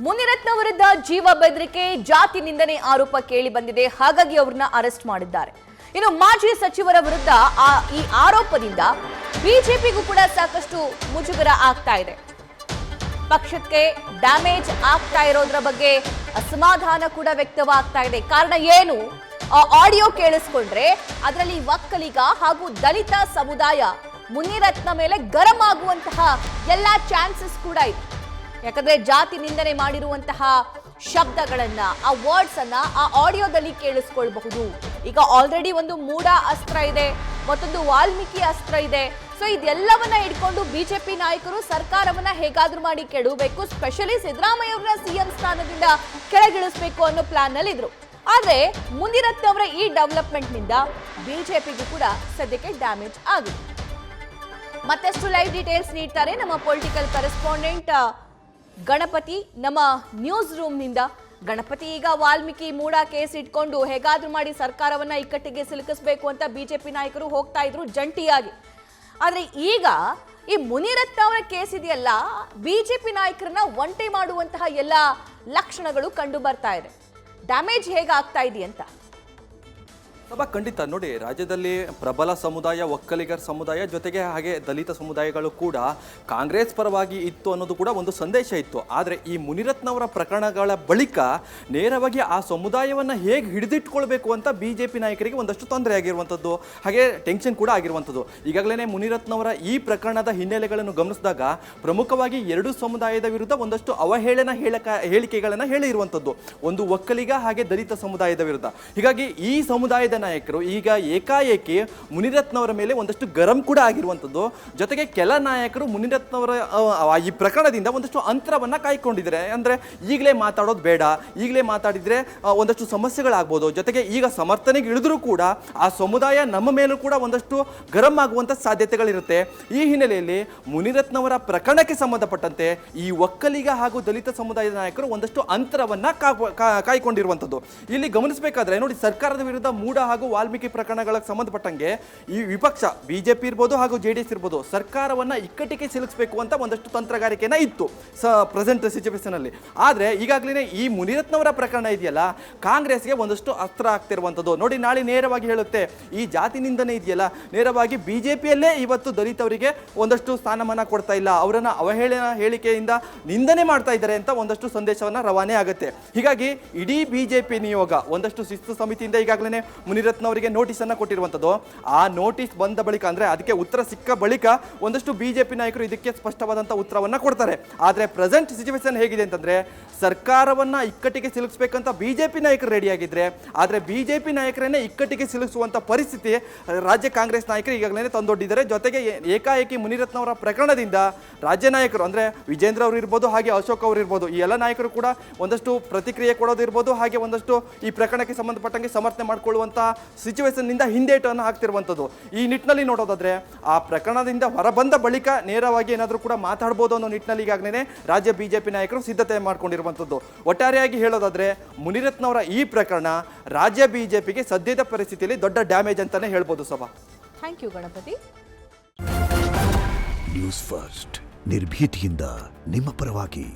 ಮುನಿರತ್ನ ವಿರುದ್ಧ ಜೀವ ಬೆದರಿಕೆ, ಜಾತಿ ನಿಂದನೆ ಆರೋಪ ಕೇಳಿ ಬಂದಿದೆ. ಹಾಗಾಗಿ ಅವರನ್ನ ಅರೆಸ್ಟ್ ಮಾಡಿದ್ದಾರೆ. ಇನ್ನು ಮಾಜಿ ಸಚಿವರ ವಿರುದ್ಧ ಈ ಆರೋಪದಿಂದ ಬಿಜೆಪಿಗೂ ಕೂಡ ಸಾಕಷ್ಟು ಮುಜುಗರ ಆಗ್ತಾ ಇದೆ. ಪಕ್ಷಕ್ಕೆ ಡ್ಯಾಮೇಜ್ ಆಗ್ತಾ ಇರೋದ್ರ ಬಗ್ಗೆ ಅಸಮಾಧಾನ ಕೂಡ ವ್ಯಕ್ತವಾಗ್ತಾ ಇದೆ. ಕಾರಣ ಏನು? ಆಡಿಯೋ ಕೇಳಿಸ್ಕೊಂಡ್ರೆ ಅದರಲ್ಲಿ ಒಕ್ಕಲಿಗ ಹಾಗೂ ದಲಿತ ಸಮುದಾಯ ಮುನಿರತ್ನ ಮೇಲೆ ಗರಂ ಆಗುವಂತಹ ಎಲ್ಲಾ ಚಾನ್ಸಸ್ ಕೂಡ ಇದೆ. ಯಾಕಂದ್ರೆ ಜಾತಿ ನಿಂದನೆ ಮಾಡಿರುವಂತಹ ಶಬ್ದಗಳನ್ನ, ಆ ವರ್ಡ್ಸ್ ಅನ್ನ ಆ ಆಡಿಯೋದಲ್ಲಿ ಕೇಳಿಸ್ಕೊಳ್ಬಹುದು. ಈಗ ಆಲ್ರೆಡಿ ಒಂದು ಮೂಡ ಅಸ್ತ್ರ ಇದೆ, ಮತ್ತೊಂದು ವಾಲ್ಮೀಕಿ ಅಸ್ತ್ರ ಇದೆ. ಸೊ ಇದೆಲ್ಲವನ್ನ ಇಟ್ಕೊಂಡು ಬಿಜೆಪಿ ನಾಯಕರು ಸರ್ಕಾರವನ್ನ ಹೇಗಾದ್ರೂ ಮಾಡಿ ಕೆಡವಬೇಕು, ಸ್ಪೆಷಲಿ ಸಿದ್ದರಾಮಯ್ಯ ಅವರ ಸಿಎಂ ಸ್ಥಾನದಿಂದ ಕೆಳಗಿಳಿಸಬೇಕು ಅನ್ನೋ ಪ್ಲಾನ್ ನಲ್ಲಿ ಇದ್ರು. ಆದ್ರೆ ಮುನಿರತ್ನ ಅವರ ಈ ಡೆವಲಪ್ಮೆಂಟ್ ನಿಂದ ಬಿಜೆಪಿಗೂ ಕೂಡ ಸದ್ಯಕ್ಕೆ ಡ್ಯಾಮೇಜ್ ಆಗಿದೆ. ಮತ್ತಷ್ಟು ಲೈವ್ ಡೀಟೇಲ್ಸ್ ನೀಡ್ತಾರೆ ನಮ್ಮ ಪೊಲಿಟಿಕಲ್ ಕರೆಸ್ಪಾಂಡೆಂಟ್ ಗಣಪತಿ ನಮ್ಮ ನ್ಯೂಸ್ ರೂಮ್ ನಿಂದ. ಗಣಪತಿ, ಈಗ ವಾಲ್ಮೀಕಿ ಮೂಡ ಕೇಸ್ ಇಟ್ಕೊಂಡು ಹೇಗಾದ್ರೂ ಮಾಡಿ ಸರ್ಕಾರವನ್ನ ಇಕ್ಕಟ್ಟಿಗೆ ಸಿಲುಕಿಸಬೇಕು ಅಂತ ಬಿಜೆಪಿ ನಾಯಕರು ಹೋಗ್ತಾ ಇದ್ರು ಜಂಟಿಯಾಗಿ. ಆದ್ರೆ ಈಗ ಈ ಮುನಿರತ್ನ ಅವರ ಕೇಸ್ ಇದೆಯಲ್ಲ, ಬಿಜೆಪಿ ನಾಯಕರನ್ನ ಒಂಟೆ ಮಾಡುವಂತಹ ಎಲ್ಲ ಲಕ್ಷಣಗಳು ಕಂಡು ಬರ್ತಾ ಇದೆ. ಡ್ಯಾಮೇಜ್ ಹೇಗಾಗ್ತಾ ಇದೆಯಂತ ಖಂಡಿತ ನೋಡಿ, ರಾಜ್ಯದಲ್ಲಿ ಪ್ರಬಲ ಸಮುದಾಯ, ಒಕ್ಕಲಿಗರ ಸಮುದಾಯ ಜೊತೆಗೆ ಹಾಗೆ ದಲಿತ ಸಮುದಾಯಗಳು ಕೂಡ ಕಾಂಗ್ರೆಸ್ ಪರವಾಗಿ ಇತ್ತು ಅನ್ನೋದು ಕೂಡ ಒಂದು ಸಂದೇಶ ಇತ್ತು. ಆದರೆ ಈ ಮುನಿರತ್ನವರ ಪ್ರಕರಣಗಳ ಬಳಿಕ ನೇರವಾಗಿ ಆ ಸಮುದಾಯವನ್ನು ಹೇಗೆ ಹಿಡಿದಿಟ್ಕೊಳ್ಬೇಕು ಅಂತ ಬಿಜೆಪಿ ನಾಯಕರಿಗೆ ಒಂದಷ್ಟು ತೊಂದರೆ ಆಗಿರುವಂಥದ್ದು, ಹಾಗೆ ಟೆನ್ಷನ್ ಕೂಡ ಆಗಿರುವಂಥದ್ದು. ಈಗಾಗಲೇ ಮುನಿರತ್ನವರ ಈ ಪ್ರಕರಣದ ಹಿನ್ನೆಲೆಗಳನ್ನು ಗಮನಿಸಿದಾಗ ಪ್ರಮುಖವಾಗಿ ಎರಡು ಸಮುದಾಯದ ವಿರುದ್ಧ ಒಂದಷ್ಟು ಅವಹೇಳನ ಹೇಳಿಕೆಗಳನ್ನು ಹೇಳಿರುವಂಥದ್ದು, ಒಂದು ಒಕ್ಕಲಿಗ ಹಾಗೆ ದಲಿತ ಸಮುದಾಯದ ವಿರುದ್ಧ. ಹೀಗಾಗಿ ಈ ಸಮುದಾಯದ ನಾಯಕರು ಈಗ ಏಕಾಏಕಿ ಮುನಿರತ್ನವರ ಮೇಲೆ ಒಂದಷ್ಟು ಗರಂ ಕೂಡ ಆಗಿರುವಂಥದ್ದು. ಜೊತೆಗೆ ಕೆಲ ನಾಯಕರು ಮುನಿರತ್ನವರ ಈ ಪ್ರಕರಣದಿಂದ ಒಂದಷ್ಟು ಅಂತರವನ್ನ ಕಾಯ್ಕೊಂಡಿದ್ದಾರೆ. ಅಂದ್ರೆ ಈಗಲೇ ಮಾತಾಡೋದು ಬೇಡ, ಈಗಲೇ ಮಾತಾಡಿದ್ರೆ ಒಂದಷ್ಟು ಸಮಸ್ಯೆಗಳಾಗ್ಬೋದು. ಜೊತೆಗೆ ಈಗ ಸಮರ್ಥನೆಗೆ ಇಳಿದ್ರೂ ಕೂಡ ಆ ಸಮುದಾಯ ನಮ್ಮ ಮೇಲೂ ಕೂಡ ಒಂದಷ್ಟು ಗರಂ ಆಗುವಂತ ಸಾಧ್ಯತೆಗಳಿರುತ್ತೆ. ಈ ಹಿನ್ನೆಲೆಯಲ್ಲಿ ಮುನಿರತ್ನವರ ಪ್ರಕರಣಕ್ಕೆ ಸಂಬಂಧಪಟ್ಟಂತೆ ಈ ಒಕ್ಕಲಿಗ ಹಾಗೂ ದಲಿತ ಸಮುದಾಯದ ನಾಯಕರು ಒಂದಷ್ಟು ಅಂತರವನ್ನ ಕಾಯ್ಕೊಂಡಿರುವಂಥದ್ದು. ಇಲ್ಲಿ ಗಮನಿಸಬೇಕಾದ್ರೆ ನೋಡಿ, ಸರ್ಕಾರದ ವಿರುದ್ಧ ಮೂಡ ಹಾಗೂ ವಾಲ್ಮೀಕಿ ಪ್ರಕರಣಗಳಿಗೆ ಸಂಬಂಧಪಟ್ಟಂಗೆ ಈ ವಿಪಕ್ಷ ಬಿಜೆಪಿ ಇರ್ಬೋದು ಹಾಗೂ ಜೆಡಿಎಸ್ ಇರ್ಬೋದು ಸರ್ಕಾರವನ್ನ ಇಕ್ಕಟ್ಟಿಗೆ ಸಿಲುಕಿಸಬೇಕು ಅಂತ ಒಂದಷ್ಟು ತಂತ್ರಗಾರಿಕೆನ ಇತ್ತು ಪ್ರೆಸೆಂಟ್ ಸಿಚುವೇಶನ್ ಅಲ್ಲಿ. ಆದ್ರೆ ಈಗಾಗಲೇ ಈ ಮುನಿರತ್ನವರ ಪ್ರಕರಣ ಇದೆಯಲ್ಲ, ಕಾಂಗ್ರೆಸ್ಗೆ ಒಂದಷ್ಟು ಅಸ್ತ್ರ ಆಗ್ತಿರುವಂಥದ್ದು. ನೋಡಿ, ನಾಳೆ ನೇರವಾಗಿ ಹೇಳುತ್ತೆ, ಈ ಜಾತಿ ನಿಂದನೆ ಇದೆಯಲ್ಲ, ನೇರವಾಗಿ ಬಿಜೆಪಿಯಲ್ಲೇ ಇವತ್ತು ದಲಿತವರಿಗೆ ಒಂದಷ್ಟು ಸ್ಥಾನಮಾನ ಕೊಡ್ತಾ ಇಲ್ಲ, ಅವರನ್ನ ಅವಹೇಳನ ಹೇಳಿಕೆಯಿಂದ ನಿಂದನೆ ಮಾಡ್ತಾ ಇದ್ದಾರೆ ಅಂತ ಒಂದಷ್ಟು ಸಂದೇಶವನ್ನ ರವಾನೆ ಆಗುತ್ತೆ. ಹೀಗಾಗಿ ಇಡೀ ಬಿಜೆಪಿ ನಿಯೋಗ ಒಂದಷ್ಟು ಶಿಸ್ತು ಸಮಿತಿಯಿಂದ ಈಗಾಗಲೇ ಮುನಿರತ್ನ ಅವರಿಗೆ ನೋಟಿಸ್ ಅನ್ನ ಕೊಟ್ಟಿರುವಂತದ್ದು. ಆ ನೋಟಿಸ್ ಬಂದ ಬಳಿಕ, ಅಂದ್ರೆ ಅದಕ್ಕೆ ಉತ್ತರ ಸಿಕ್ಕ ಬಳಿಕ ಒಂದಷ್ಟು ಬಿಜೆಪಿ ನಾಯಕರು ಇದಕ್ಕೆ ಸ್ಪಷ್ಟವಾದಂತಹ ಉತ್ತರವನ್ನ ಕೊಡ್ತಾರೆ. ಆದ್ರೆ ಪ್ರೆಸೆಂಟ್ ಸಿಚುವೇಶನ್ ಹೇಗಿದೆ ಅಂತಂದ್ರೆ, ಸರ್ಕಾರವನ್ನ ಇಕ್ಕಟ್ಟಿಗೆ ಸಿಲುಕಿಸಬೇಕಂತ ಬಿಜೆಪಿ ನಾಯಕರು ರೆಡಿ ಆಗಿದ್ರೆ, ಆದ್ರೆ ಬಿಜೆಪಿ ನಾಯಕರನ್ನೇ ಇಕ್ಕಟ್ಟಿಗೆ ಸಿಲುಕಿಸುವಂತ ಪರಿಸ್ಥಿತಿ ರಾಜ್ಯ ಕಾಂಗ್ರೆಸ್ ನಾಯಕರು ಈಗಾಗಲೇ ತಂದೊಡ್ಡಿದ್ದಾರೆ. ಜೊತೆಗೆ ಏಕಾಏಕಿ ಮುನಿರತ್ನ ಅವರ ಪ್ರಕರಣದಿಂದ ರಾಜ್ಯ ನಾಯಕರು ಅಂದ್ರೆ ವಿಜೇಂದ್ರ ಅವರು ಇರ್ಬೋದು, ಹಾಗೆ ಅಶೋಕ್ ಅವರು ಇರ್ಬೋದು, ಈ ಎಲ್ಲ ನಾಯಕರು ಕೂಡ ಒಂದಷ್ಟು ಪ್ರತಿಕ್ರಿಯೆ ಕೊಡೋದಿರ್ಬೋದು, ಹಾಗೆ ಒಂದಷ್ಟು ಈ ಪ್ರಕರಣಕ್ಕೆ ಸಂಬಂಧಪಟ್ಟಂಗೆ ಸಮರ್ಥನೆ ಮಾಡಿಕೊಳ್ಳುವಂತ ಸಿಚುವೇಶನ್ ನಿಂದ ಹಿಂದೇಟನ್ನು ಹಾಕ್ತಿರುವಂಥದ್ದು. ಈ ನಿಟ್ಟಿನಲ್ಲಿ ನೋಡೋದಾದ್ರೆ, ಆ ಪ್ರಕರಣದಿಂದ ಹೊರಬಂದ ಬಳಿಕ ನೇರವಾಗಿ ಏನಾದರೂ ಕೂಡ ಮಾತಾಡ್ಬೋದು ಅನ್ನೋ ನಿಟ್ಟಿನಲ್ಲಿ ಈಗಾಗಲೇ ರಾಜ್ಯ ಬಿಜೆಪಿ ನಾಯಕರು ಸಿದ್ಧತೆ ಮಾಡ್ಕೊಂಡಿರುವಂಥದ್ದು. ಒಟ್ಟಾರೆಯಾಗಿ ಹೇಳೋದಾದ್ರೆ, ಮುನಿರತ್ನವರ ಈ ಪ್ರಕರಣ ರಾಜ್ಯ ಬಿಜೆಪಿಗೆ ಸದ್ಯದ ಪರಿಸ್ಥಿತಿಯಲ್ಲಿ ದೊಡ್ಡ ಡ್ಯಾಮೇಜ್ ಅಂತಾನೆ ಹೇಳ್ಬೋದು. ಸಭಾ, thank you Ganapati. News first, ನಿರ್ಭೀತಿಯಿಂದ ನಿಮ್ಮ ಪರವಾಗಿ.